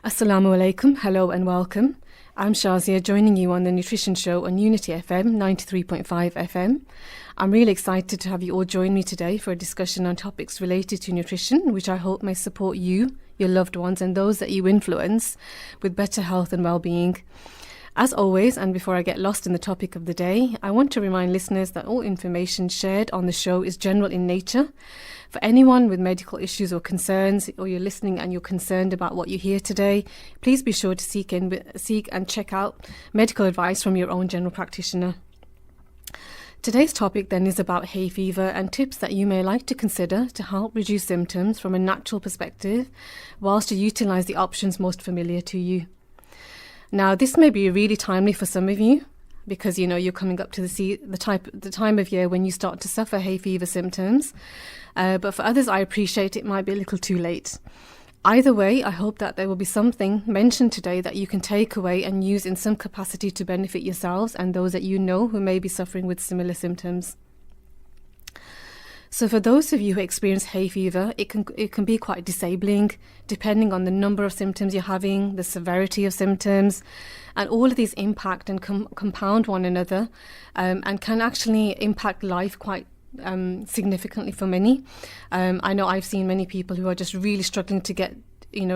Assalamu alaikum, hello and welcome. I'm Shazia, joining you on the Nutrition Show on Unity FM 93.5 FM. I'm really excited to have you all join me today for a discussion on topics related to nutrition, which I hope may support you, your loved ones, and those that you influence with better health and well-being. As always, and before I get lost in the topic of the day, I want to remind listeners that all information shared on the show is general in nature. For anyone with medical issues or concerns, or you're listening and you're concerned about what you hear today, please be sure to seek and check out medical advice from your own general practitioner. Today's topic then is about hay fever and tips that you may like to consider to help reduce symptoms from a natural perspective, whilst you utilise the options most familiar to you. Now, this may be really timely for some of you because, you're coming up to the time of year when you start to suffer hay fever symptoms. But for others, I appreciate it might be a little too late. Either way, I hope that there will be something mentioned today that you can take away and use in some capacity to benefit yourselves and those that you know who may be suffering with similar symptoms. So for those of you who experience hay fever, it can be quite disabling, depending on the number of symptoms you're having, the severity of symptoms, and all of these impact and compound one another, and can actually impact life quite significantly for many. I know I've seen many people who are just really struggling to get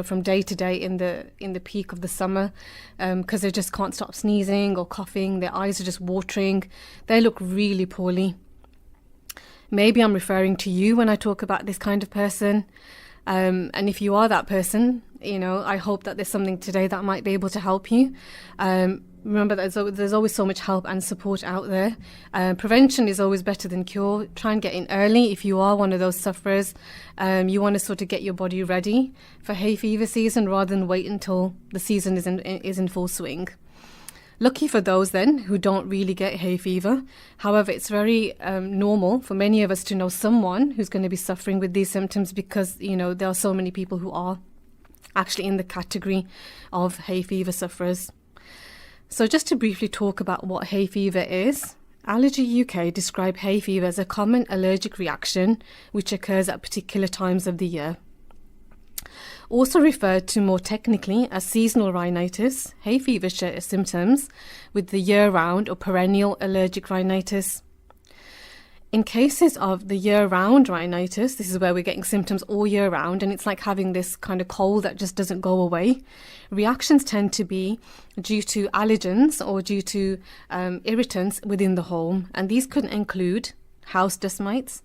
from day to day in the peak of the summer, because they just can't stop sneezing or coughing. Their eyes are just watering. They look really poorly. Maybe I'm referring to you when I talk about this kind of person. And if you are that person, I hope that there's something today that might be able to help you. Remember that there's always so much help and support out there. Prevention is always better than cure. Try and get in early if you are one of those sufferers. You want to sort of get your body ready for hay fever season rather than wait until the season is in full swing. Lucky for those then who don't really get hay fever. However, it's very normal for many of us to know someone who's going to be suffering with these symptoms because, there are so many people who are actually in the category of hay fever sufferers. So just to briefly talk about what hay fever is, Allergy UK describe hay fever as a common allergic reaction which occurs at particular times of the year. Also referred to more technically as seasonal rhinitis, hay fever shares symptoms with the year-round or perennial allergic rhinitis. In cases of the year-round rhinitis, this is where we're getting symptoms all year round, and it's like having this kind of cold that just doesn't go away. Reactions tend to be due to allergens or due to irritants within the home, and these could include house dust mites,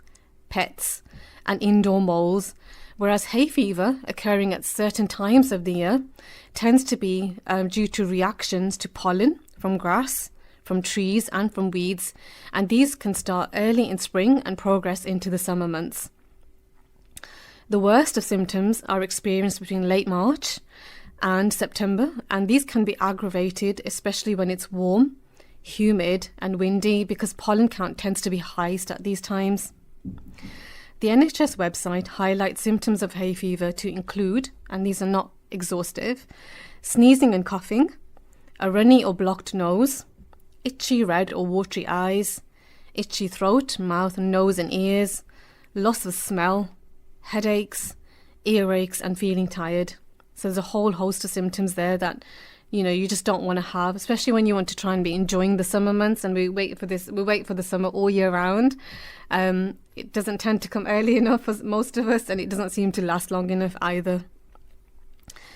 pets, and indoor moles. Whereas hay fever, occurring at certain times of the year, tends to be due to reactions to pollen from grass, from trees and from weeds, and these can start early in spring and progress into the summer months. The worst of symptoms are experienced between late March and September, and these can be aggravated, especially when it's warm, humid and windy, because pollen count tends to be highest at these times. The NHS website highlights symptoms of hay fever to include, and these are not exhaustive, sneezing and coughing, a runny or blocked nose, itchy red or watery eyes, itchy throat, mouth, nose and ears, loss of smell, headaches, earaches and feeling tired. So there's a whole host of symptoms there that you just don't want to have, especially when you want to try and be enjoying the summer months, and we wait for the summer all year round. It doesn't tend to come early enough for most of us, and it doesn't seem to last long enough either.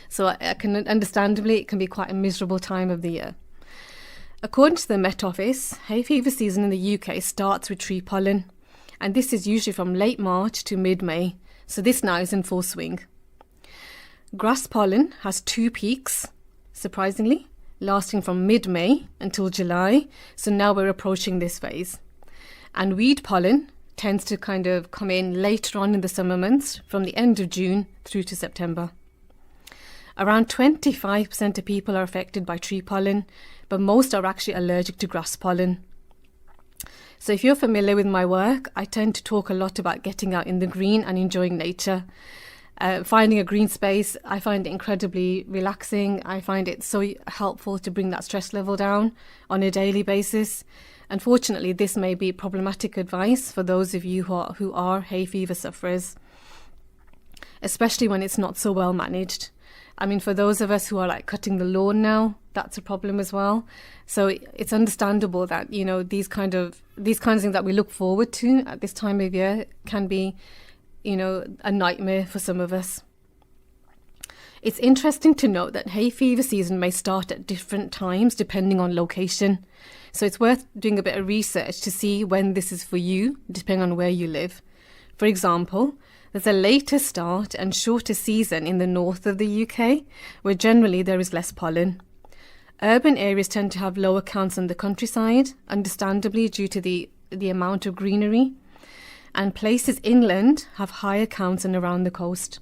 So I can understandably, it can be quite a miserable time of the year. According to the Met Office, hay fever season in the UK starts with tree pollen, and this is usually from late March to mid-May, so this now is in full swing. Grass pollen has two peaks, surprisingly, lasting from mid-May until July, so now we're approaching this phase. And weed pollen tends to kind of come in later on in the summer months, from the end of June through to September. Around 25% of people are affected by tree pollen, but most are actually allergic to grass pollen. So if you're familiar with my work, I tend to talk a lot about getting out in the green and enjoying nature. Finding a green space, I find it incredibly relaxing. I find it so helpful to bring that stress level down on a daily basis. Unfortunately, this may be problematic advice for those of you who are hay fever sufferers, especially when it's not so well managed. I mean, for those of us who are like cutting the lawn now, that's a problem as well. So it's understandable that, you know, these kinds of things that we look forward to at this time of year can be, you know, a nightmare for some of us. It's interesting to note that hay fever season may start at different times depending on location. So it's worth doing a bit of research to see when this is for you, depending on where you live. For example, there's a later start and shorter season in the north of the UK, where generally there is less pollen. Urban areas tend to have lower counts than the countryside, understandably due to the amount of greenery. And places inland have higher counts than around the coast.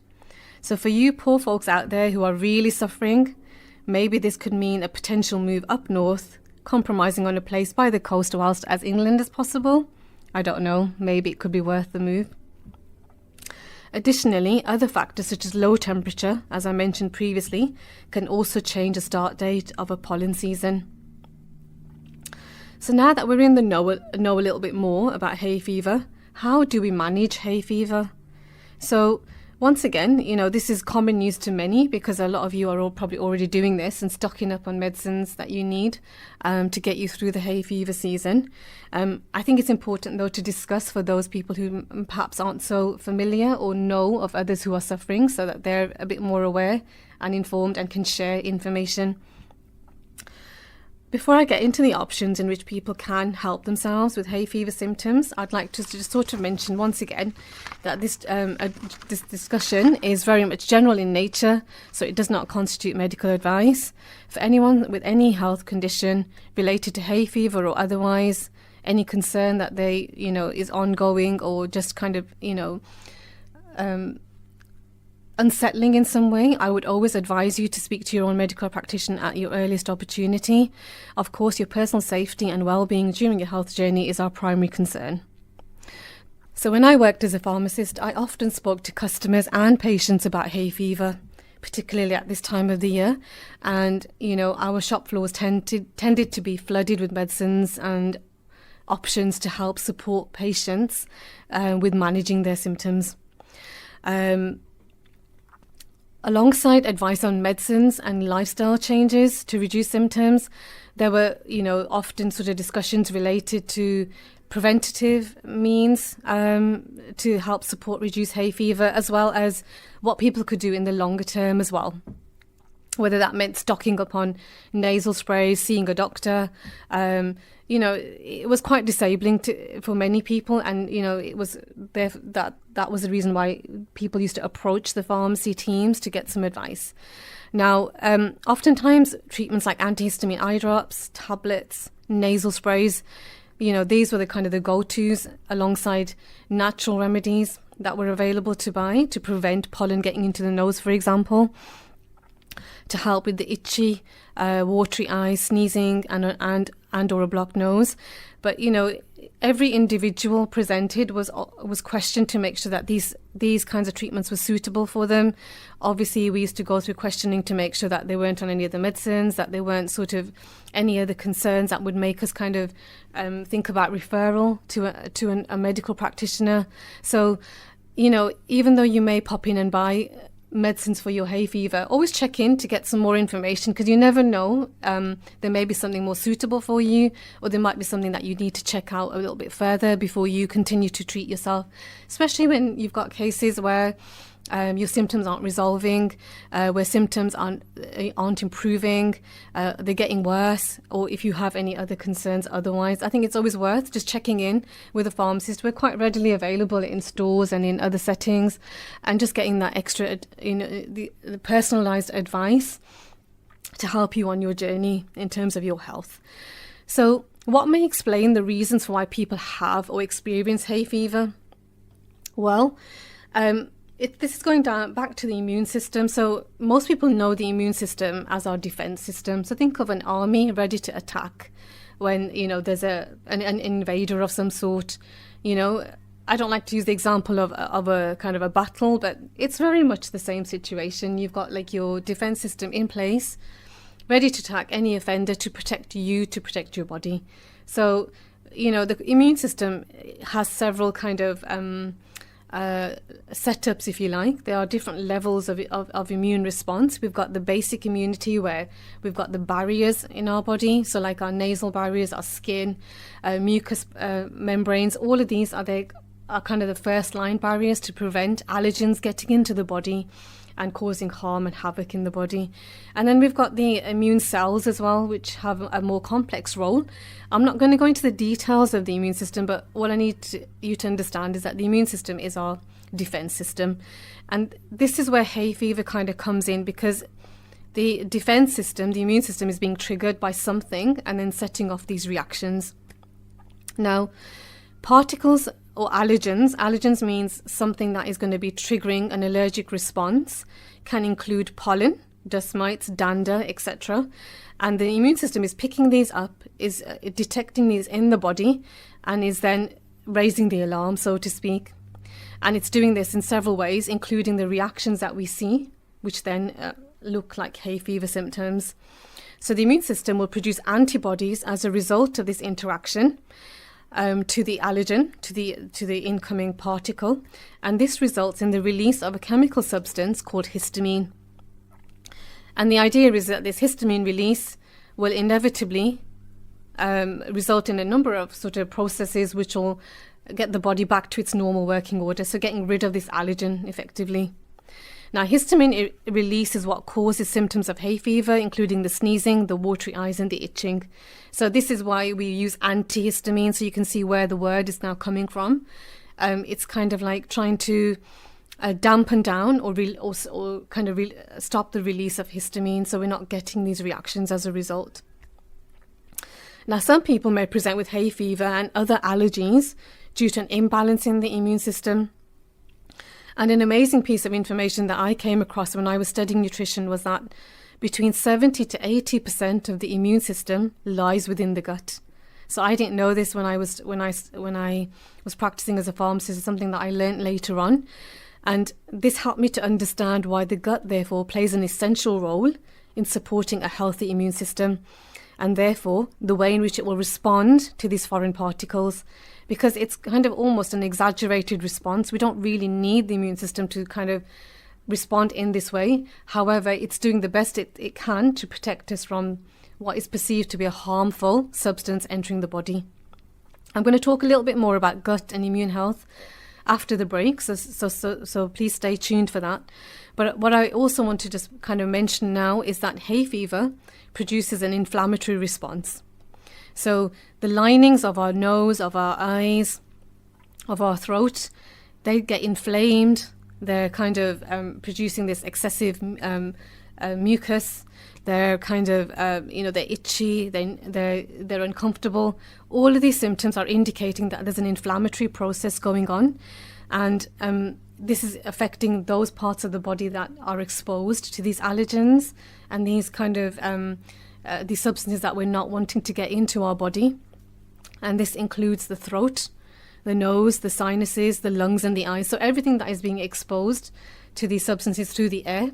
So for you poor folks out there who are really suffering, maybe this could mean a potential move up north, compromising on a place by the coast whilst as inland as possible. I don't know, maybe it could be worth the move. Additionally, other factors such as low temperature, as I mentioned previously, can also change the start date of a pollen season. So now that we're in the know a little bit more about hay fever, how do we manage hay fever? So once again, you know, this is common news to many because a lot of you are all probably already doing this and stocking up on medicines that you need to get you through the hay fever season. I think it's important, though, to discuss for those people who perhaps aren't so familiar or know of others who are suffering so that they're a bit more aware and informed and can share information. Before I get into the options in which people can help themselves with hay fever symptoms, I'd like to just sort of mention once again that this discussion is very much general in nature, so it does not constitute medical advice. For anyone with any health condition related to hay fever or otherwise, any concern that they, you know, is ongoing or just kind of, you know, unsettling in some way, I would always advise you to speak to your own medical practitioner at your earliest opportunity. Of course, your personal safety and well-being during your health journey is our primary concern. So when I worked as a pharmacist, I often spoke to customers and patients about hay fever, particularly at this time of the year. And, you know, our shop floors tended to be flooded with medicines and options to help support patients with managing their symptoms. Alongside advice on medicines and lifestyle changes to reduce symptoms, there were, you know, often sort of discussions related to preventative means to help support reduce hay fever, as well as what people could do in the longer term as well. Whether that meant stocking up on nasal sprays, seeing a doctor, you know, it was quite disabling for many people, and you know, it was that was the reason why people used to approach the pharmacy teams to get some advice. Now, oftentimes treatments like antihistamine eye drops, tablets, nasal sprays, you know, these were the go-tos alongside natural remedies that were available to buy to prevent pollen getting into the nose, for example, to help with the itchy, watery eyes, sneezing, and or a blocked nose. But you know, every individual presented was questioned to make sure that these kinds of treatments were suitable for them. Obviously, we used to go through questioning to make sure that they weren't on any other medicines, that they weren't sort of any other concerns that would make us kind of think about referral to a medical practitioner. So, you know, even though you may pop in and buy medicines for your hay fever, always check in to get some more information, because you never know, there may be something more suitable for you, or there might be something that you need to check out a little bit further before you continue to treat yourself, especially when you've got cases where your symptoms aren't resolving, where symptoms aren't improving, they're getting worse, or if you have any other concerns otherwise. I think it's always worth just checking in with a pharmacist. We're quite readily available in stores and in other settings, and just getting that extra, you know, the personalised advice to help you on your journey in terms of your health. So what may explain the reasons for why people have or experience hay fever? Well, this is going back to the immune system. So most people know the immune system as our defense system. So think of an army ready to attack when, you know, there's an invader of some sort. You know, I don't like to use the example of a kind of a battle, but it's very much the same situation. You've got like your defense system in place, ready to attack any offender, to protect you, to protect your body. So, you know, the immune system has several kind of setups, if you like. There are different levels of immune response. We've got the basic immunity, where we've got the barriers in our body, so like our nasal barriers, our skin, mucous membranes. All of these are kind of the first line barriers to prevent allergens getting into the body and causing harm and havoc in the body. And then we've got the immune cells as well, which have a more complex role. I'm not going to go into the details of the immune system, but what I need you to understand is that the immune system is our defense system. And this is where hay fever kind of comes in, because the defense system, the immune system, is being triggered by something and then setting off these reactions. Now, particles or allergens means something that is going to be triggering an allergic response, can include pollen, dust mites, dander, etc. And the immune system is picking these up, is detecting these in the body, and is then raising the alarm, so to speak. And it's doing this in several ways, including the reactions that we see, which then look like hay fever symptoms. So the immune system will produce antibodies as a result of this interaction to the allergen, to the incoming particle, and this results in the release of a chemical substance called histamine. And the idea is that this histamine release will inevitably result in a number of sort of processes which will get the body back to its normal working order, so getting rid of this allergen effectively. Now, histamine release is what causes symptoms of hay fever, including the sneezing, the watery eyes, and the itching. So this is why we use antihistamine, so you can see where the word is now coming from. It's kind of like trying to dampen down or stop the release of histamine, so we're not getting these reactions as a result. Now, some people may present with hay fever and other allergies due to an imbalance in the immune system. And an amazing piece of information that I came across when I was studying nutrition was that between 70 to 80% of the immune system lies within the gut. So I didn't know this when I was practicing as a pharmacist. It's something that I learned later on. And this helped me to understand why the gut, therefore, plays an essential role in supporting a healthy immune system, and therefore the way in which it will respond to these foreign particles, because it's kind of almost an exaggerated response. We don't really need the immune system to kind of respond in this way. However, it's doing the best it can to protect us from what is perceived to be a harmful substance entering the body. I'm going to talk a little bit more about gut and immune health after the break, so please stay tuned for that. But what I also want to just kind of mention now is that hay fever produces an inflammatory response. So the linings of our nose, of our eyes, of our throat, they get inflamed. They're kind of producing this excessive mucus. They're kind of, they're itchy, they're uncomfortable. All of these symptoms are indicating that there's an inflammatory process going on. And this is affecting those parts of the body that are exposed to these allergens and these kind of these substances that we're not wanting to get into our body. And this includes the throat, the nose, the sinuses, the lungs, and the eyes. So everything that is being exposed to these substances through the air,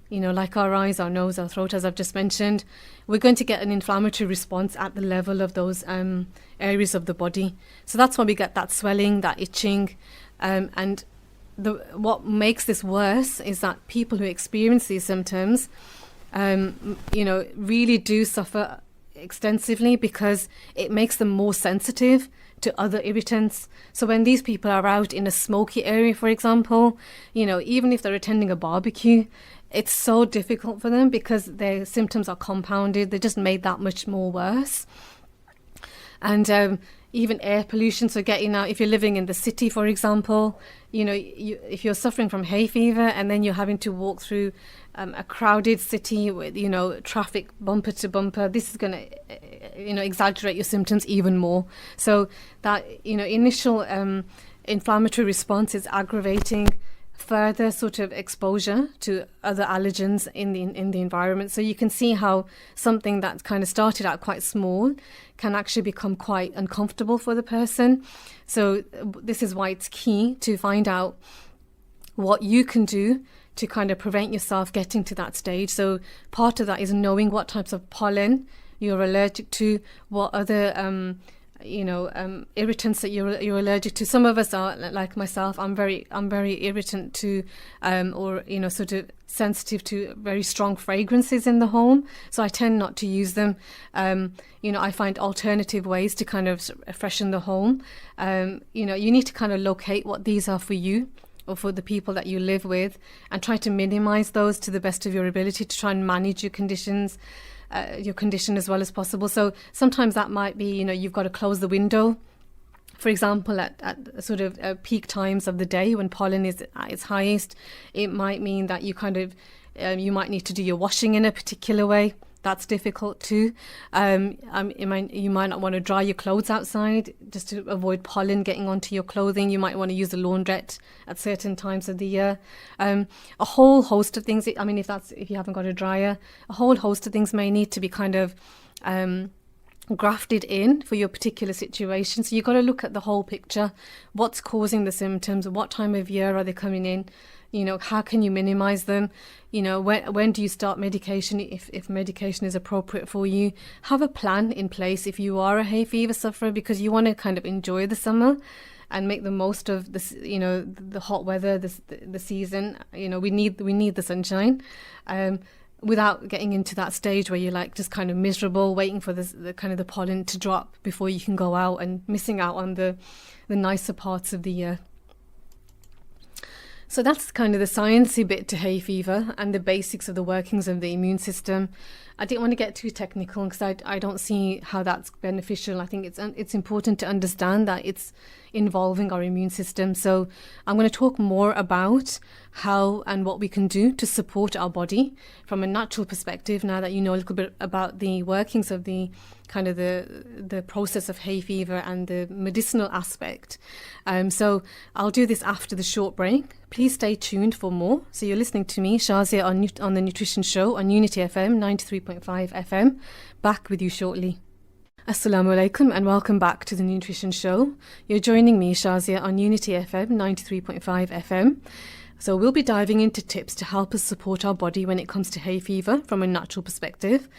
like our eyes, our nose, our throat, as I've just mentioned, we're going to get an inflammatory response at the level of those areas of the body. So that's why we get that swelling, that itching. And what makes this worse is that people who experience these symptoms, really do suffer extensively, because it makes them more sensitive to other irritants. So when these people are out in a smoky area, for example, even if they're attending a barbecue, it's so difficult for them because their symptoms are compounded. They're just made that much more worse. And even air pollution, so getting out, if you're living in the city, for example, if you're suffering from hay fever and then you're having to walk through a crowded city with, traffic bumper to bumper, this is going to, exaggerate your symptoms even more. So that, initial inflammatory response is aggravating further sort of exposure to other allergens in the environment. So you can see how something that kind of started out quite small can actually become quite uncomfortable for the person. So this is why it's key to find out what you can do to kind of prevent yourself getting to that stage. So part of that is knowing what types of pollen you're allergic to, what other irritants that you're allergic to. Some of us are, like myself. I'm very irritant to, sort of sensitive to very strong fragrances in the home. So I tend not to use them. I find alternative ways to kind of freshen the home. You need to kind of locate what these are for you or for the people that you live with, and try to minimize those to the best of your ability to try and manage your condition as well as possible. So sometimes that might be, you've got to close the window, for example, at sort of peak times of the day when pollen is at its highest. It might mean that you kind of, you might need to do your washing in a particular way. That's difficult too. You might not want to dry your clothes outside just to avoid pollen getting onto your clothing. You might want to use a laundrette at certain times of the year. A whole host of things. If you haven't got a dryer, a whole host of things may need to be kind of grafted in for your particular situation. So you've got to look at the whole picture. What's causing the symptoms? What time of year are they coming in? How can you minimize them? When do you start medication if medication is appropriate for you? Have a plan in place if you are a hay fever sufferer, because you want to kind of enjoy the summer and make the most of this, the hot weather, the season. We need the sunshine. Without getting into that stage where you're like just kind of miserable, waiting for the kind of the pollen to drop before you can go out, and missing out on the nicer parts of the year. So that's kind of the sciencey bit to hay fever and the basics of the workings of the immune system. I didn't want to get too technical because I don't see how that's beneficial. I think it's important to understand that it's involving our immune system. So I'm going to talk more about how and what we can do to support our body from a natural perspective, now that you know a little bit about the workings of the kind of the process of hay fever and the medicinal aspect. So I'll do this after the short break. Please stay tuned for more. So you're listening to me, Shazia, on the Nutrition Show on Unity FM 93.5 FM. Back with you shortly. Assalamu alaikum and welcome back to the Nutrition Show. You're joining me, Shazia, on Unity FM 93.5 FM. So we'll be diving into tips to help us support our body when it comes to hay fever from a natural perspective.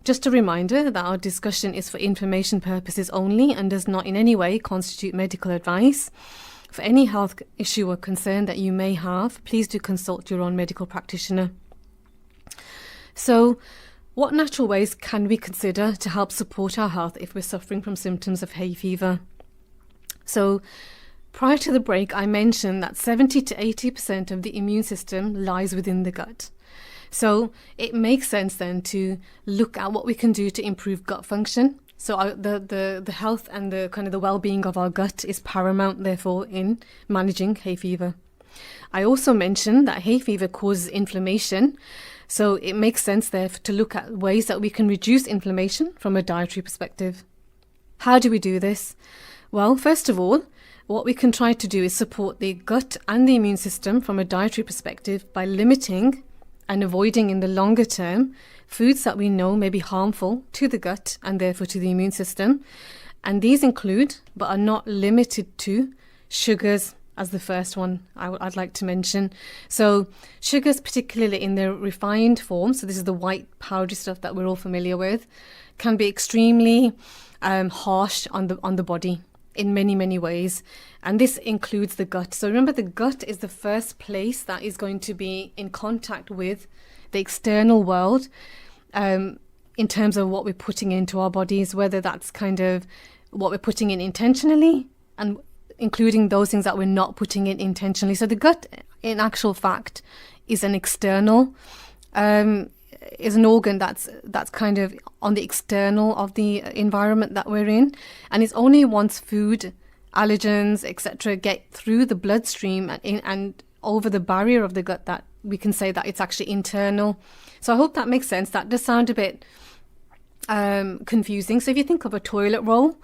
Just a reminder that our discussion is for information purposes only and does not in any way constitute medical advice. For any health issue or concern that you may have, please do consult your own medical practitioner. So, what natural ways can we consider to help support our health if we're suffering from symptoms of hay fever? So, prior to the break, I mentioned that 70 to 80% of the immune system lies within the gut. So it makes sense then to look at what we can do to improve gut function. So the health and the kind of the well-being of our gut is paramount, therefore, in managing hay fever. I also mentioned that hay fever causes inflammation. So it makes sense there to look at ways that we can reduce inflammation from a dietary perspective. How do we do this? Well, first of all, what we can try to do is support the gut and the immune system from a dietary perspective by limiting and avoiding in the longer term foods that we know may be harmful to the gut and therefore to the immune system. And these include, but are not limited to, sugars as the first one I'd like to mention. So sugars, particularly in their refined form, so this is the white powdery stuff that we're all familiar with, can be extremely harsh on the body in many, many ways. And this includes the gut. So remember, the gut is the first place that is going to be in contact with the external world in terms of what we're putting into our bodies, whether that's kind of what we're putting in intentionally and including those things that we're not putting in intentionally. So the gut, in actual fact, is an external is an organ that's kind of on the external of the environment that we're in, and it's only once food, allergens, etc. get through the bloodstream and over the barrier of the gut that we can say that it's actually internal. So I hope that makes sense. That does sound a bit confusing. So if you think of a toilet roll,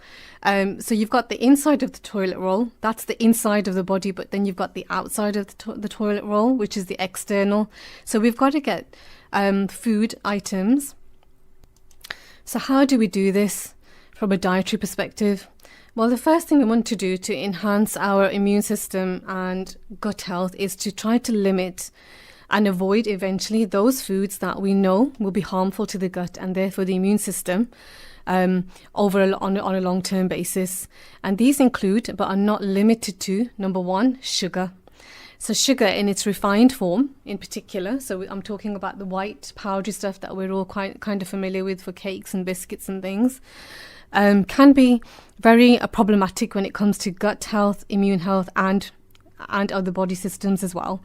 so you've got the inside of the toilet roll, that's the inside of the body, but then you've got the outside of the toilet roll, which is the external. So we've got to get food items. So how do we do this from a dietary perspective? Well, the first thing we want to do to enhance our immune system and gut health is to try to limit and avoid eventually those foods that we know will be harmful to the gut and therefore the immune system on a long-term basis. And these include, but are not limited to, number one, sugar. So sugar in its refined form in particular, so I'm talking about the white powdery stuff that we're all kind of familiar with for cakes and biscuits and things, can be very problematic when it comes to gut health, immune health, and other body systems as well.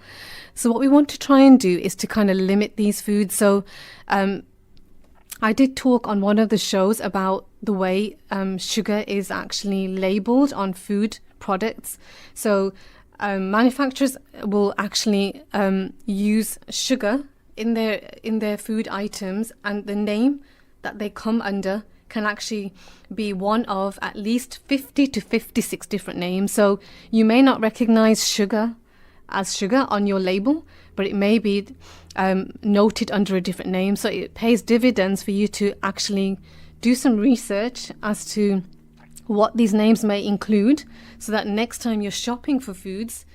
So what we want to try and do is to kind of limit these foods. So I did talk on one of the shows about the way sugar is actually labeled on food products. So manufacturers will actually use sugar in their food items, and the name that they come under can actually be one of at least 50 to 56 different names. So you may not recognize sugar as sugar on your label, but it may be noted under a different name. So it pays dividends for you to actually do some research as to what these names may include, so that next time you're shopping for foods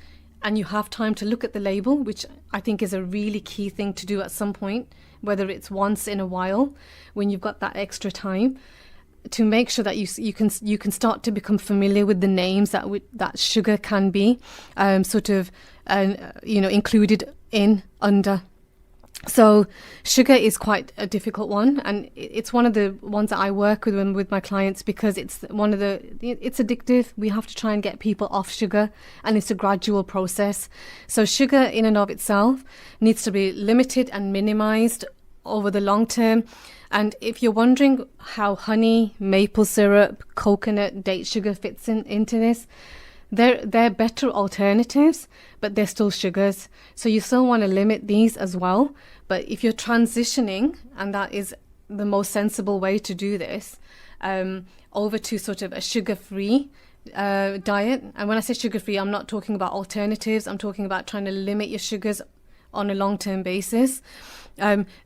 and you have time to look at the label, which I think is a really key thing to do at some point, whether it's once in a while when you've got that extra time, to make sure that you can start to become familiar with the names that sugar can be included in under. So sugar is quite a difficult one, and it's one of the ones that I work with my clients, because it's addictive. We have to try and get people off sugar, and it's a gradual process. So sugar in and of itself needs to be limited and minimized over the long term. And if you're wondering how honey, maple syrup, coconut, date sugar fits into this, they're better alternatives, but they're still sugars. So you still want to limit these as well. But if you're transitioning, and that is the most sensible way to do this, over to sort of a sugar-free diet. And when I say sugar-free, I'm not talking about alternatives. I'm talking about trying to limit your sugars on a long-term basis.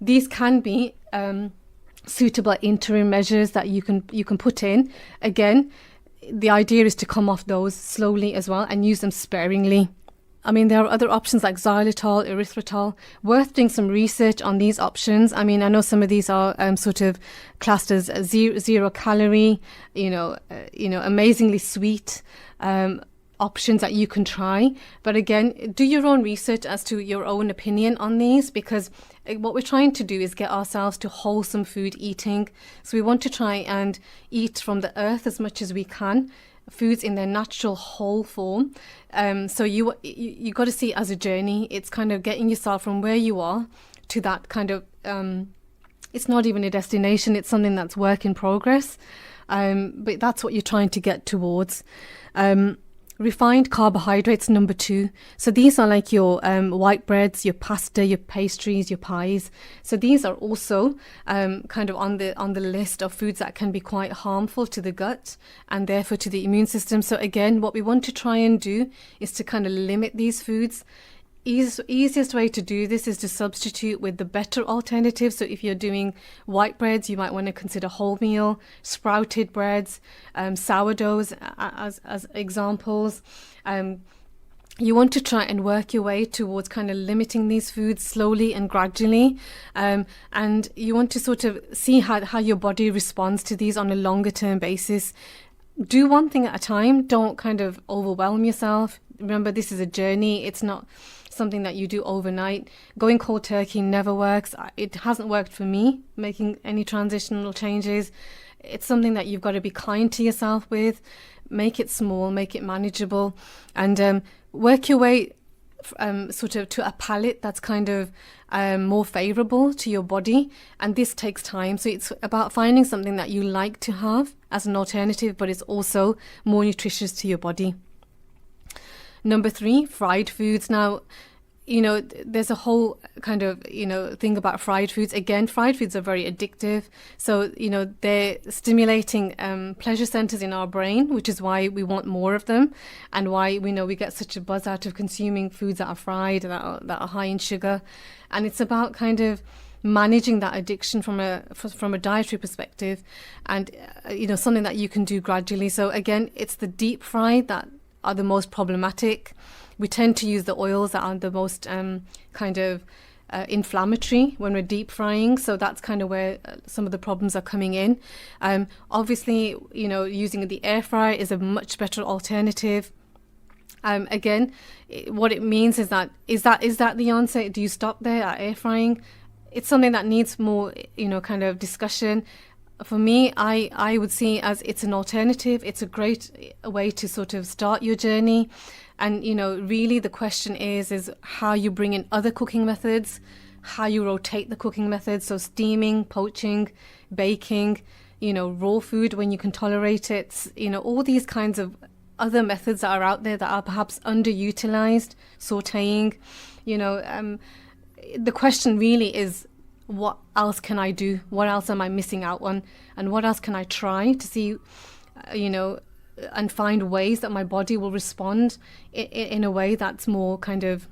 These can be suitable interim measures that you can put in. Again, the idea is to come off those slowly as well and use them sparingly. I mean, there are other options like xylitol, erythritol. Worth doing some research on these options. I mean, I know some of these are sort of classed as zero calorie, amazingly sweet options that you can try. But again, do your own research as to your own opinion on these, because what we're trying to do is get ourselves to wholesome food eating. So we want to try and eat from the earth as much as we can, foods in their natural whole form. So you got to see it as a journey. It's kind of getting yourself from where you are to that kind of, it's not even a destination, it's something that's work in progress. But that's what you're trying to get towards. Refined carbohydrates, number 2. So these are like your white breads, your pasta, your pastries, your pies. So these are also kind of on the list of foods that can be quite harmful to the gut and therefore to the immune system. So again, what we want to try and do is to kind of limit these foods. Easiest way to do this is to substitute with the better alternatives. So if you're doing white breads, you might want to consider wholemeal, sprouted breads, sourdoughs as examples. You want to try and work your way towards kind of limiting these foods slowly and gradually. And you want to sort of see how your body responds to these on a longer term basis. Do one thing at a time. Don't kind of overwhelm yourself. Remember, this is a journey. It's not something that you do overnight. Going cold turkey never works. It hasn't worked for me, making any transitional changes. It's something that you've got to be kind to yourself with. Make it small, make it manageable, and work your way sort of to a palate that's kind of more favorable to your body. And this takes time. So it's about finding something that you like to have as an alternative, but it's also more nutritious to your body. Number 3, fried foods. Now, there's a whole kind of, thing about fried foods. Again, fried foods are very addictive. So, they're stimulating pleasure centers in our brain, which is why we want more of them, and why we get such a buzz out of consuming foods that are fried, that are high in sugar. And it's about kind of managing that addiction from a dietary perspective, and something that you can do gradually. So again, it's the deep fried that are the most problematic. We tend to use the oils that are the most kind of inflammatory when we're deep frying, so that's kind of where some of the problems are coming in. Obviously, using the air fryer is a much better alternative. Again, what it means is that the answer? Do you stop there at air frying? It's something that needs more, kind of discussion. For me, I would see as it's an alternative. It's a great way to sort of start your journey. And, really the question is how you bring in other cooking methods, how you rotate the cooking methods. So steaming, poaching, baking, raw food when you can tolerate it, all these kinds of other methods that are out there that are perhaps underutilized, sauteing, the question really is, what else can I do? What else am I missing out on? And what else can I try to see, and find ways that my body will respond in a way that's more kind of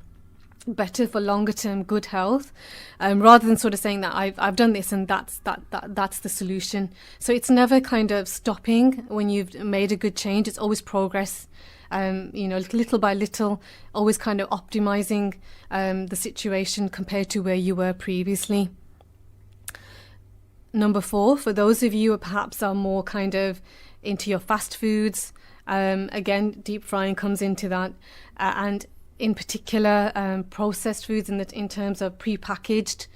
better for longer term good health, rather than sort of saying that I've done this and that's the solution. So it's never kind of stopping when you've made a good change. It's always progress, little by little, always kind of optimizing the situation compared to where you were previously. Number 4, for those of you who perhaps are more kind of into your fast foods, again, deep frying comes into that, and in particular processed foods in terms of prepackaged,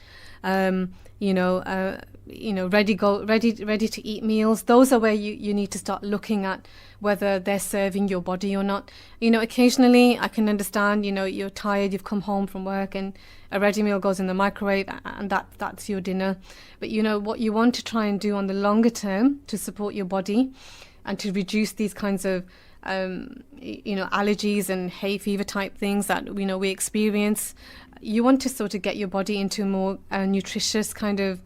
ready to eat meals. Those are where you need to start looking at whether they're serving your body or not. Occasionally I can understand, you're tired, you've come home from work and a ready meal goes in the microwave and that's your dinner. But what you want to try and do on the longer term to support your body and to reduce these kinds of allergies and hay fever type things that we experience, you want to sort of get your body into a more nutritious kind of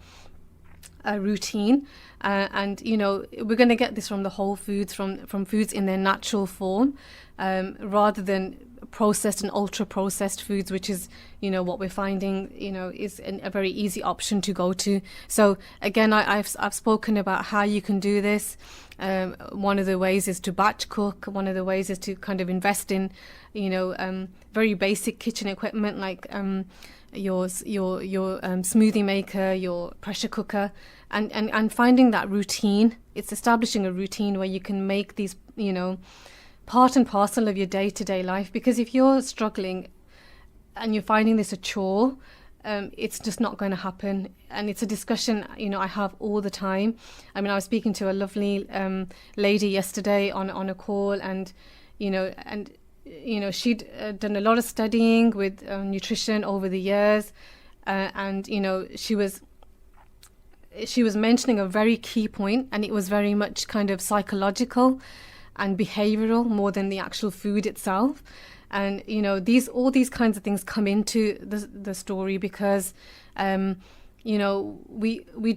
routine, and we're going to get this from the whole foods, from foods in their natural form, rather than processed and ultra processed foods, which is what we're finding is a very easy option to go to. So again, I've spoken about how you can do this. One of the ways is to batch cook. One of the ways is to kind of invest in very basic kitchen equipment like your smoothie maker, your pressure cooker, and finding that routine. It's establishing a routine where you can make these part and parcel of your day-to-day life, because if you're struggling and you're finding this a chore, it's just not going to happen. And it's a discussion I have all the time. I mean, I was speaking to a lovely lady yesterday on a call, and she'd done a lot of studying with nutrition over the years, and she was mentioning a very key point, and it was very much kind of psychological and behavioral more than the actual food itself. And all these kinds of things come into the story because we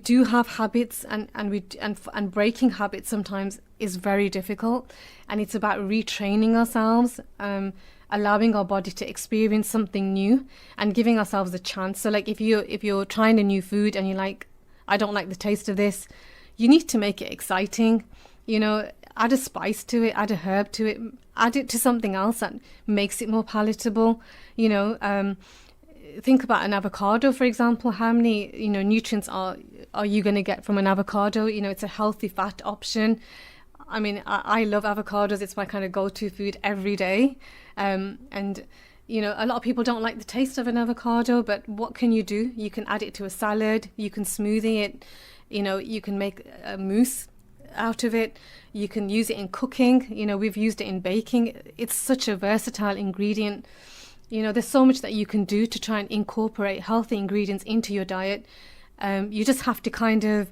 do have habits, and breaking habits sometimes is very difficult, and it's about retraining ourselves, allowing our body to experience something new and giving ourselves a chance. So like if you're trying a new food and you're like, I don't like the taste of this, you need to make it exciting. Add a spice to it, add a herb to it, add it to something else that makes it more palatable. Think about an avocado, for example. How many nutrients are you going to get from an avocado? It's a healthy fat option. I mean, I love avocados. It's my kind of go-to food every day. And a lot of people don't like the taste of an avocado, but what can you do? You can add it to a salad, you can smoothie it, you can make a mousse out of it, you can use it in cooking, we've used it in baking. It's such a versatile ingredient. There's so much that you can do to try and incorporate healthy ingredients into your diet. You just have to kind of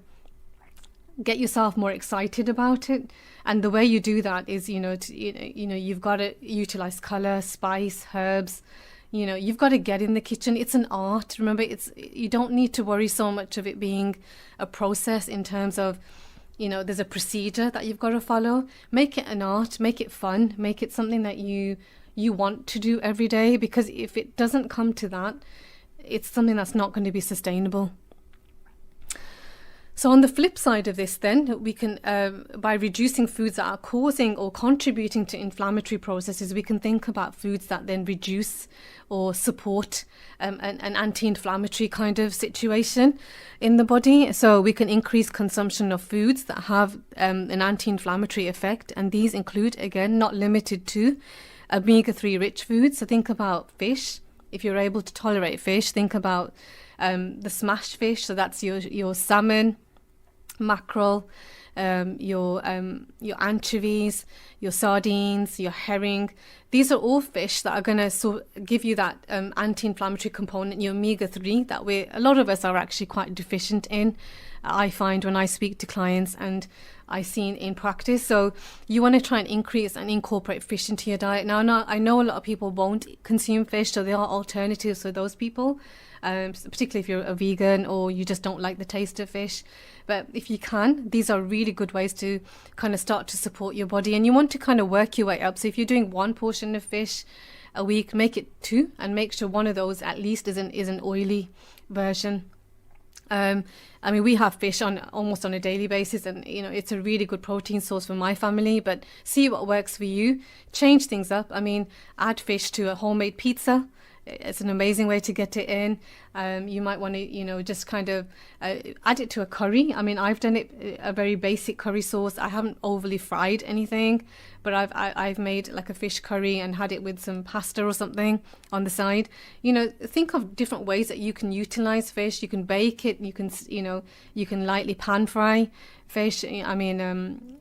get yourself more excited about it, and the way you do that is you've got to utilize color, spice, herbs. You've got to get in the kitchen. It's an art. Remember, you don't need to worry so much of it being a process in terms of there's a procedure that you've got to follow. Make it an art, make it fun, make it something that you want to do every day, because if it doesn't come to that, it's something that's not going to be sustainable. So on the flip side of this, then, we can, by reducing foods that are causing or contributing to inflammatory processes, we can think about foods that then reduce or support an anti-inflammatory kind of situation in the body. So we can increase consumption of foods that have an anti-inflammatory effect. And these include, again, not limited to omega-3 rich foods. So think about fish. If you're able to tolerate fish, think about the smashed fish. So that's your salmon, mackerel, your anchovies, your sardines, your herring. These are all fish that are going to give you that anti-inflammatory component, your omega-3, that a lot of us are actually quite deficient in. I find when I speak to clients and I see in practice. So you want to try and increase and incorporate fish into your diet. Now, I know a lot of people won't consume fish, so there are alternatives for those people. Particularly if you're a vegan or you just don't like the taste of fish. But if you can, these are really good ways to kind of start to support your body. And you want to kind of work your way up. So if you're doing one portion of fish a week, make it 2 and make sure one of those at least is an oily version. I mean, we have fish almost on a daily basis, and it's a really good protein source for my family. But see what works for you. Change things up. I mean, add fish to a homemade pizza. It's an amazing way to get it in. You might want to, just kind of add it to a curry. I mean, I've done it a very basic curry sauce. I haven't overly fried anything, but I've made like a fish curry and had it with some pasta or something on the side. Think of different ways that you can utilize fish. You can bake it. You can lightly pan fry fish. I mean,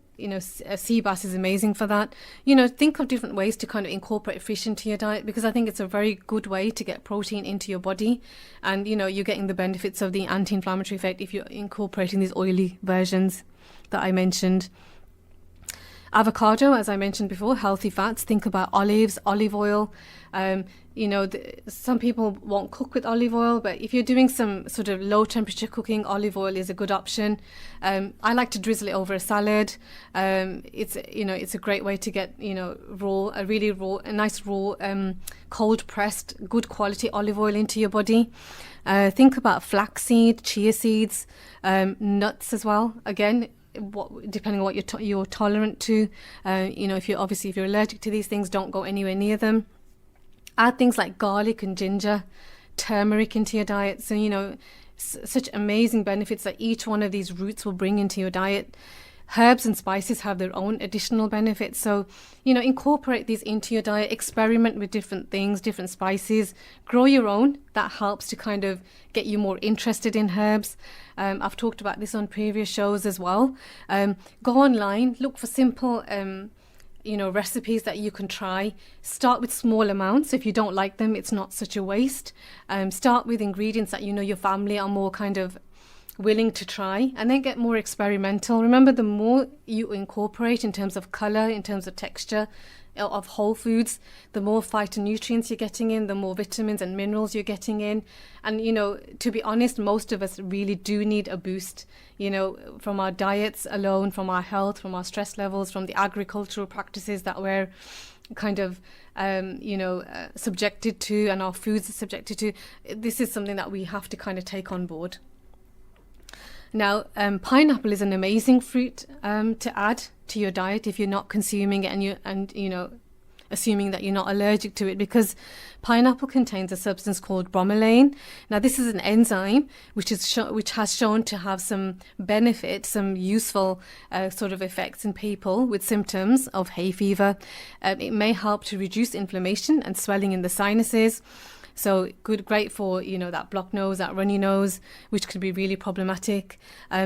sea bass is amazing for that. Think of different ways to kind of incorporate fish into your diet, because I think it's a very good way to get protein into your body, and you're getting the benefits of the anti-inflammatory effect if you're incorporating these oily versions that I mentioned. Avocado, as I mentioned before, healthy fats. Think about olives, olive oil. Some people won't cook with olive oil, but if you're doing some sort of low temperature cooking, olive oil is a good option. I like to drizzle it over a salad. It's a great way to get a nice raw cold pressed good quality olive oil into your body. Think about flaxseed, chia seeds, nuts as well. Again, depending on what you're tolerant to. If you're allergic to these things, don't go anywhere near them. Add things like garlic and ginger, turmeric into your diet. So, such amazing benefits that each one of these roots will bring into your diet. Herbs and spices have their own additional benefits. So, incorporate these into your diet, experiment with different things, different spices, grow your own. That helps to kind of get you more interested in herbs. I've talked about this on previous shows as well. Go online, look for simple recipes that you can try. Start with small amounts. If you don't like them, it's not such a waste. Start with ingredients that your family are more kind of willing to try, and then get more experimental. Remember, the more you incorporate in terms of color, in terms of texture of whole foods, the more phytonutrients you're getting in, the more vitamins and minerals you're getting in. And to be honest, most of us really do need a boost, from our diets alone, from our health, from our stress levels, from the agricultural practices that we're kind of subjected to, and our foods are subjected to. This is something that we have to kind of take on board. Now, pineapple is an amazing fruit to add to your diet if you're not consuming it and assuming that you're not allergic to it, because pineapple contains a substance called bromelain. Now, this is an enzyme which has shown to have some benefit, some useful sort of effects in people with symptoms of hay fever. It may help to reduce inflammation and swelling in the sinuses. So great for, that blocked nose, that runny nose, which could be really problematic.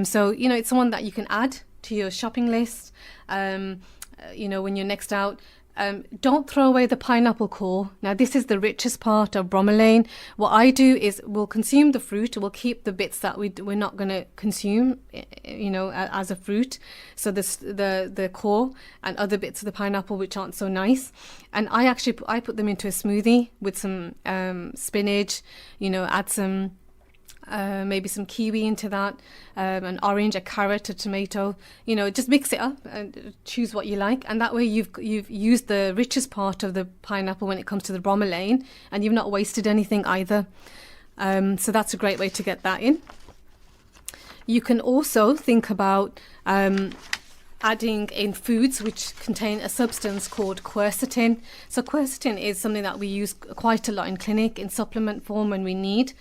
So it's someone that you can add to your shopping list, when you're next out. Don't throw away the pineapple core. Now, this is the richest part of bromelain. What I do is we'll consume the fruit. We'll keep the bits that we're not going to consume, as a fruit. So the core and other bits of the pineapple which aren't so nice. And I put them into a smoothie with some spinach, add some maybe some kiwi into that, an orange, a carrot, a tomato. Just mix it up and choose what you like, and that way you've used the richest part of the pineapple when it comes to the bromelain, and you've not wasted anything either. So that's a great way to get that in. You can also think about adding in foods which contain a substance called quercetin. So quercetin is something that we use quite a lot in clinic in supplement form when we need.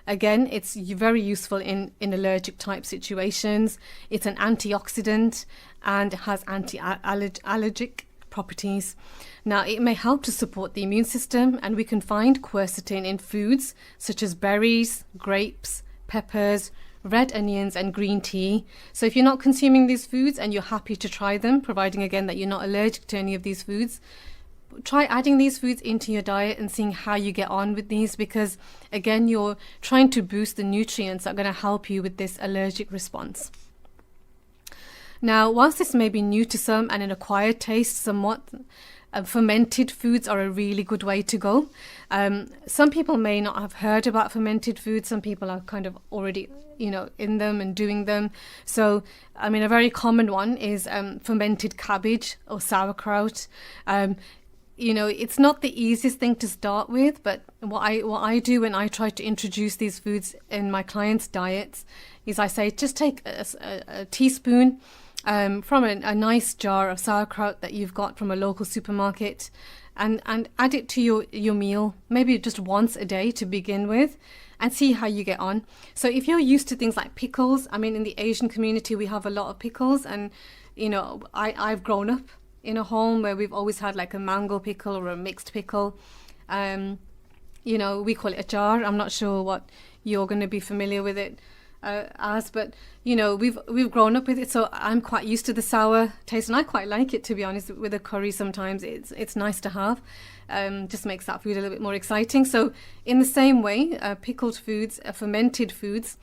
Again, it's very useful in allergic type situations. It's an antioxidant and has anti-allergic properties. Now, it may help to support the immune system, and we can find quercetin in foods such as berries, grapes, peppers, red onions and green tea. So if you're not consuming these foods and you're happy to try them, providing again that you're not allergic to any of these foods, try adding these foods into your diet and seeing how you get on with these, because again, you're trying to boost the nutrients that are going to help you with this allergic response. Now, whilst this may be new to some and an acquired taste somewhat, fermented foods are a really good way to go. Some people may not have heard about fermented foods. Some people are kind of already, in them and doing them. So, I mean, a very common one is fermented cabbage or sauerkraut. It's not the easiest thing to start with, but what I do when I try to introduce these foods in my clients' diets is I say, just take a teaspoon from a nice jar of sauerkraut that you've got from a local supermarket, and add it to your meal, maybe just once a day to begin with, and see how you get on. So if you're used to things like pickles, I mean, in the Asian community we have a lot of pickles, and I've grown up in a home where we've always had like a mango pickle or a mixed pickle. We call it a jar. I'm not sure what you're going to be familiar with it but we've grown up with it, so I'm quite used to the sour taste, and I quite like it, to be honest. With a curry, sometimes it's nice to have. Just makes that food a little bit more exciting. So in the same way, pickled foods, fermented foods,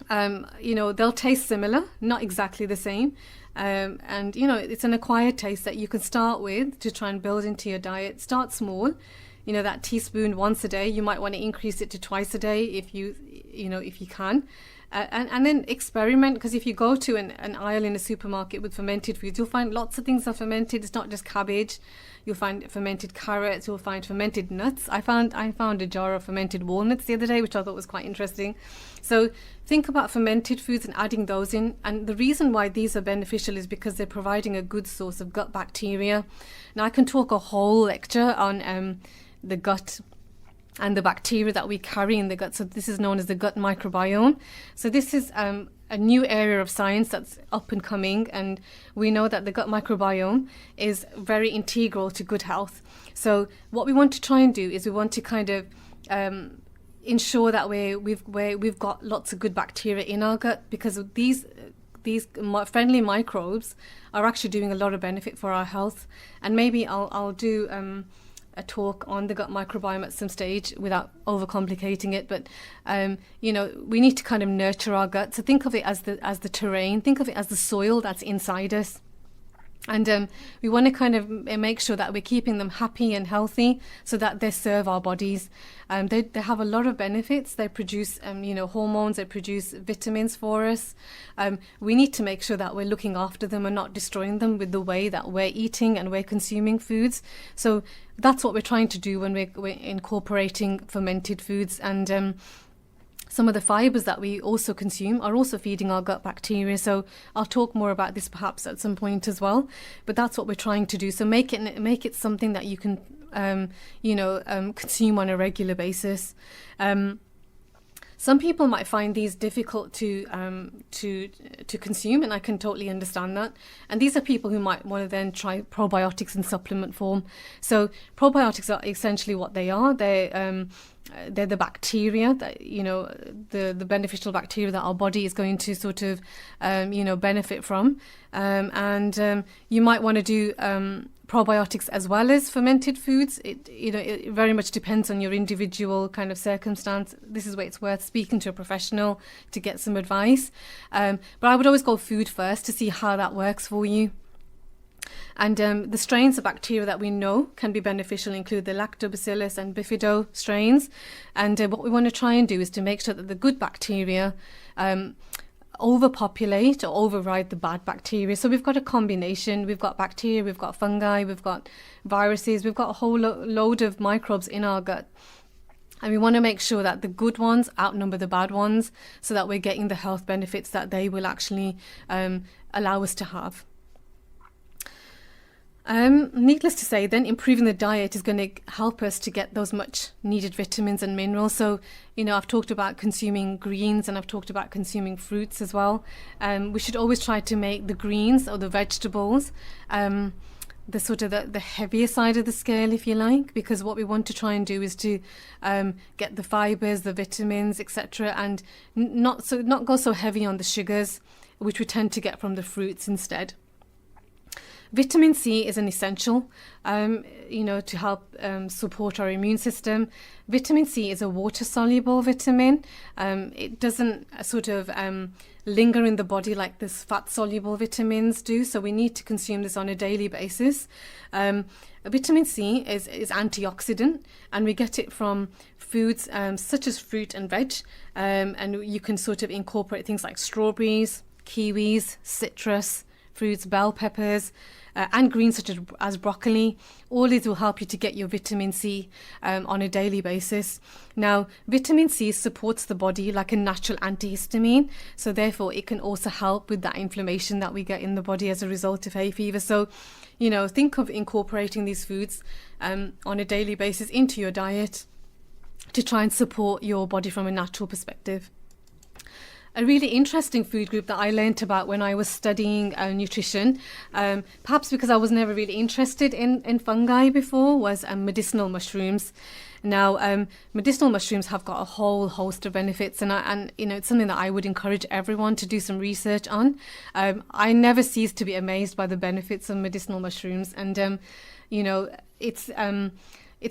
they'll taste similar, not exactly the same. It's an acquired taste that you can start with to try and build into your diet. Start small. That teaspoon once a day, you might want to increase it to twice a day if you can. And then experiment, because if you go to an aisle in a supermarket with fermented foods, you'll find lots of things are fermented. It's not just cabbage. You'll find fermented carrots. You'll find fermented nuts. I found a jar of fermented walnuts the other day, which I thought was quite interesting. So think about fermented foods and adding those in. And the reason why these are beneficial is because they're providing a good source of gut bacteria. Now, I can talk a whole lecture on the gut and the bacteria that we carry in the gut. So this is known as the gut microbiome. So this is a new area of science that's up and coming, and we know that the gut microbiome is very integral to good health. So what we want to try and do is we want to kind of ensure that we've got lots of good bacteria in our gut, because of these friendly microbes are actually doing a lot of benefit for our health. And maybe I'll do a talk on the gut microbiome at some stage without overcomplicating it, but we need to kind of nurture our gut. So think of it as the terrain, think of it as the soil that's inside us. And we want to kind of make sure that we're keeping them happy and healthy so that they serve our bodies. They have a lot of benefits. They produce, hormones. They produce vitamins for us. We need to make sure that we're looking after them and not destroying them with the way that we're eating and we're consuming foods. So that's what we're trying to do when we're incorporating fermented foods. And some of the fibers that we also consume are also feeding our gut bacteria. So I'll talk more about this perhaps at some point as well. But that's what we're trying to do. So make it something that you can, consume on a regular basis. Some people might find these difficult to consume, and I can totally understand that. And these are people who might want to then try probiotics in supplement form. So probiotics are essentially what they are. They're the bacteria that, the beneficial bacteria that our body is going to sort of, benefit from. And you might want to do probiotics as well as fermented foods. It very much depends on your individual kind of circumstance. This is where it's worth speaking to a professional to get some advice. But I would always go food first to see how that works for you. And the strains of bacteria that we know can be beneficial include the lactobacillus and bifido strains. And what we want to try and do is to make sure that the good bacteria overpopulate or override the bad bacteria. So we've got a combination. We've got bacteria, we've got fungi, we've got viruses, we've got a whole load of microbes in our gut. And we want to make sure that the good ones outnumber the bad ones so that we're getting the health benefits that they will actually allow us to have. Needless to say, then improving the diet is going to help us to get those much needed vitamins and minerals. So, I've talked about consuming greens and I've talked about consuming fruits as well. We should always try to make the greens or the vegetables the sort of the heavier side of the scale, if you like, because what we want to try and do is to get the fibers, the vitamins, etc., and not go so heavy on the sugars, which we tend to get from the fruits instead. Vitamin C is an essential, to help support our immune system. Vitamin C is a water-soluble vitamin. It doesn't sort of linger in the body like this fat-soluble vitamins do, so we need to consume this on a daily basis. Vitamin C is antioxidant, and we get it from foods such as fruit and veg, and you can sort of incorporate things like strawberries, kiwis, citrus, fruits, bell peppers, and greens such as broccoli. All these will help you to get your vitamin C on a daily basis. Now, vitamin C supports the body like a natural antihistamine, so therefore it can also help with that inflammation that we get in the body as a result of hay fever. So, think of incorporating these foods on a daily basis into your diet to try and support your body from a natural perspective. A really interesting food group that I learnt about when I was studying nutrition, perhaps because I was never really interested in fungi before, was medicinal mushrooms. Now, medicinal mushrooms have got a whole host of benefits, and it's something that I would encourage everyone to do some research on. I never cease to be amazed by the benefits of medicinal mushrooms, and it's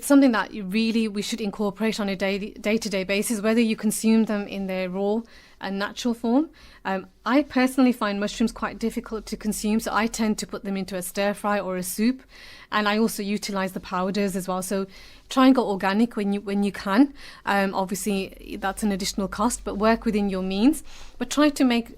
something that we should incorporate on a day-to-day basis, whether you consume them in their raw and natural form. I personally find mushrooms quite difficult to consume, so I tend to put them into a stir fry or a soup, and I also utilize the powders as well. So try and go organic when you can. Obviously, that's an additional cost, but work within your means. But try to make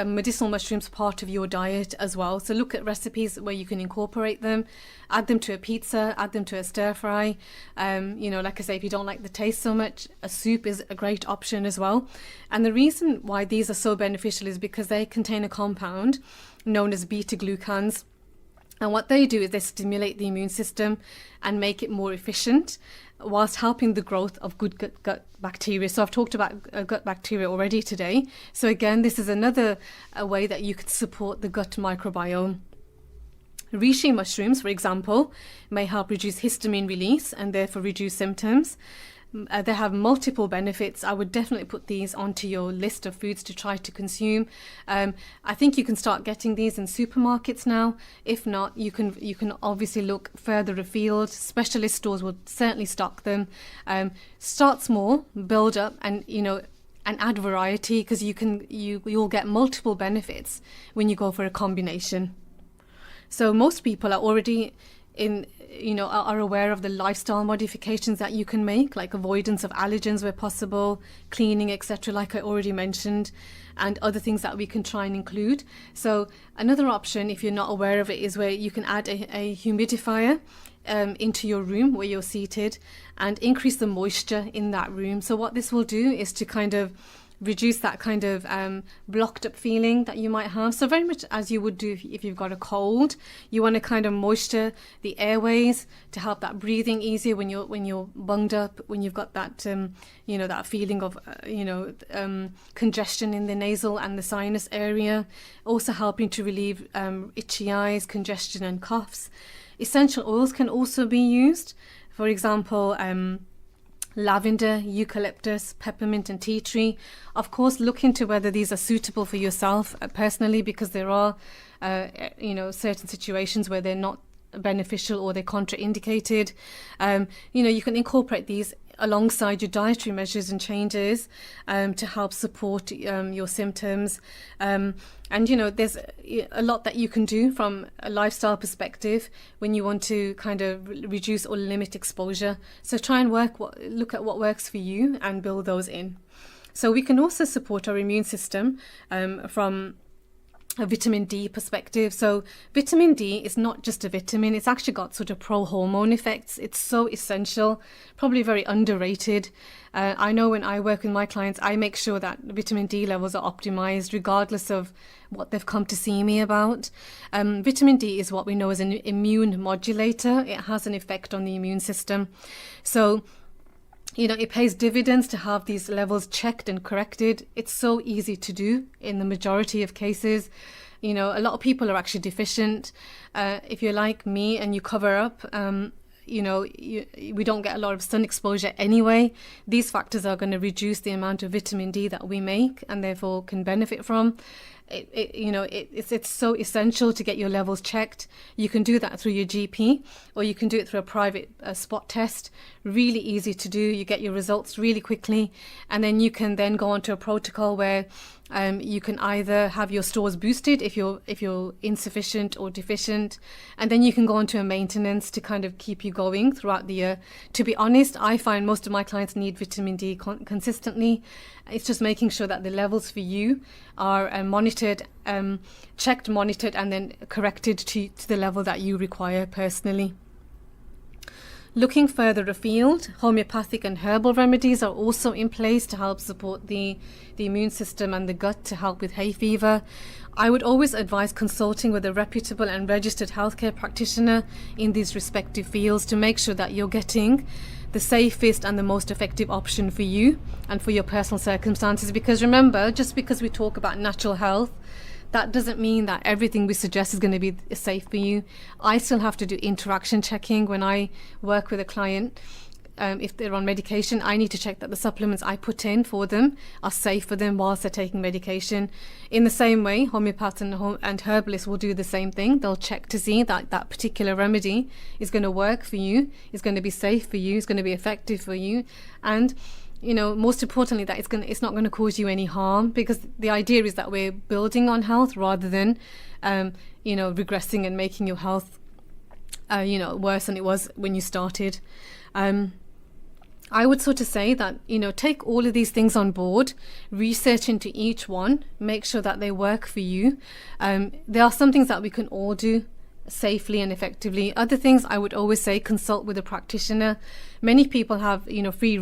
medicinal mushrooms part of your diet as well. So look at recipes where you can incorporate them, add them to a pizza, add them to a stir fry. Like I say, if you don't like the taste so much, a soup is a great option as well. And the reason why these are so beneficial is because they contain a compound known as beta-glucans. And what they do is they stimulate the immune system and make it more efficient, whilst helping the growth of good gut bacteria. So I've talked about gut bacteria already today. So again, this is another way that you could support the gut microbiome. Reishi mushrooms, for example, may help reduce histamine release and therefore reduce symptoms. They have multiple benefits. I would definitely put these onto your list of foods to try to consume. I think you can start getting these in supermarkets now. If not, you can obviously look further afield. Specialist stores will certainly stock them. Start small, build up, and add variety, because you'll get multiple benefits when you go for a combination. So most people are already are aware of the lifestyle modifications that you can make, like avoidance of allergens where possible, cleaning, etc., like I already mentioned, and other things that we can try and include. So another option, if you're not aware of it, is where you can add a humidifier into your room where you're seated and increase the moisture in that room. So what this will do is to kind of reduce that kind of blocked up feeling that you might have. So very much as you would do if you've got a cold, you want to kind of moisture the airways to help that breathing easier when you're bunged up, when you've got that that feeling of congestion in the nasal and the sinus area. Also helping to relieve itchy eyes, congestion and coughs. Essential oils can also be used. For example, lavender, eucalyptus, peppermint and tea tree. Of course, look into whether these are suitable for yourself personally, because there are certain situations where they're not beneficial or they're contraindicated. You can incorporate these alongside your dietary measures and changes to help support your symptoms. There's a lot that you can do from a lifestyle perspective when you want to kind of reduce or limit exposure. So try and look at what works for you and build those in. So we can also support our immune system from a vitamin D perspective. So vitamin D is not just a vitamin, it's actually got sort of pro-hormone effects. It's so essential, probably very underrated. I know when I work with my clients, I make sure that vitamin D levels are optimized regardless of what they've come to see me about. Vitamin D is what we know as an immune modulator. It has an effect on the immune system. So it pays dividends to have these levels checked and corrected. It's so easy to do in the majority of cases. A lot of people are actually deficient. If you're like me and you cover up, we don't get a lot of sun exposure anyway. These factors are going to reduce the amount of vitamin D that we make and therefore can benefit from. It's so essential to get your levels checked. You can do that through your GP, or you can do it through a private spot test. Really easy to do. You get your results really quickly, and then you can then go on to a protocol where you can either have your stores boosted if you're insufficient or deficient, and then you can go on to a maintenance to kind of keep you going throughout the year. To be honest, I find most of my clients need vitamin D consistently. It's just making sure that the levels for you are monitored, checked, monitored, and then corrected to the level that you require personally. Looking further afield, homeopathic and herbal remedies are also in place to help support the immune system and the gut to help with hay fever. I would always advise consulting with a reputable and registered healthcare practitioner in these respective fields to make sure that you're getting the safest and the most effective option for you and for your personal circumstances. Because remember, just because we talk about natural health, that doesn't mean that everything we suggest is going to be safe for you. I still have to do interaction checking when I work with a client. If they're on medication, I need to check that the supplements I put in for them are safe for them whilst they're taking medication. In the same way, homeopaths and herbalists will do the same thing. They'll check to see that that particular remedy is going to work for you, is going to be safe for you, is going to be effective for you, and most importantly, that it's not going to cause you any harm, because the idea is that we're building on health rather than regressing and making your health worse than it was when you started. I would sort of say that, take all of these things on board, research into each one, make sure that they work for you. There are some things that we can all do safely and effectively. Other things, I would always say, consult with a practitioner. Many people have free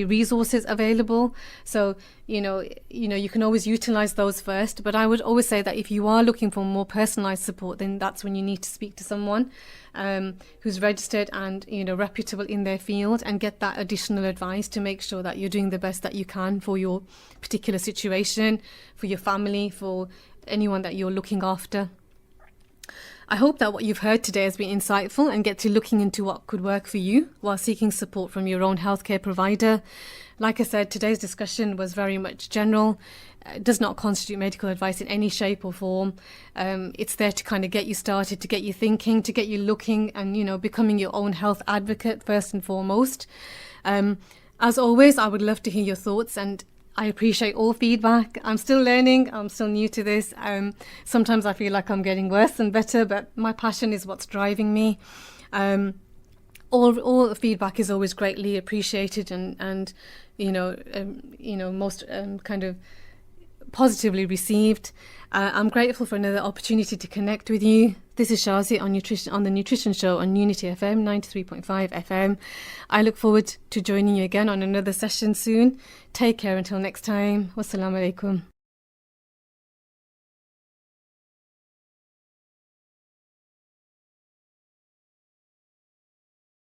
resources available, so you can always utilize those first. But I would always say that if you are looking for more personalized support, then that's when you need to speak to someone who's registered and reputable in their field, and get that additional advice to make sure that you're doing the best that you can for your particular situation, for your family, for anyone that you're looking after. I hope that what you've heard today has been insightful and get to looking into what could work for you while seeking support from your own healthcare provider. Like I said, today's discussion was very much general. It does not constitute medical advice in any shape or form. It's there to kind of get you started, to get you thinking, to get you looking and, becoming your own health advocate first and foremost. As always, I would love to hear your thoughts, and I appreciate all feedback. I'm still learning. I'm still new to this. Sometimes I feel like I'm getting worse and better, but my passion is what's driving me. All feedback is always greatly appreciated and most kind of positively received. I'm grateful for another opportunity to connect with you. This is Shazia on the Nutrition Show on Unity FM 93.5 FM. I look forward to joining you again on another session soon. Take care until next time. Wassalamu alaikum.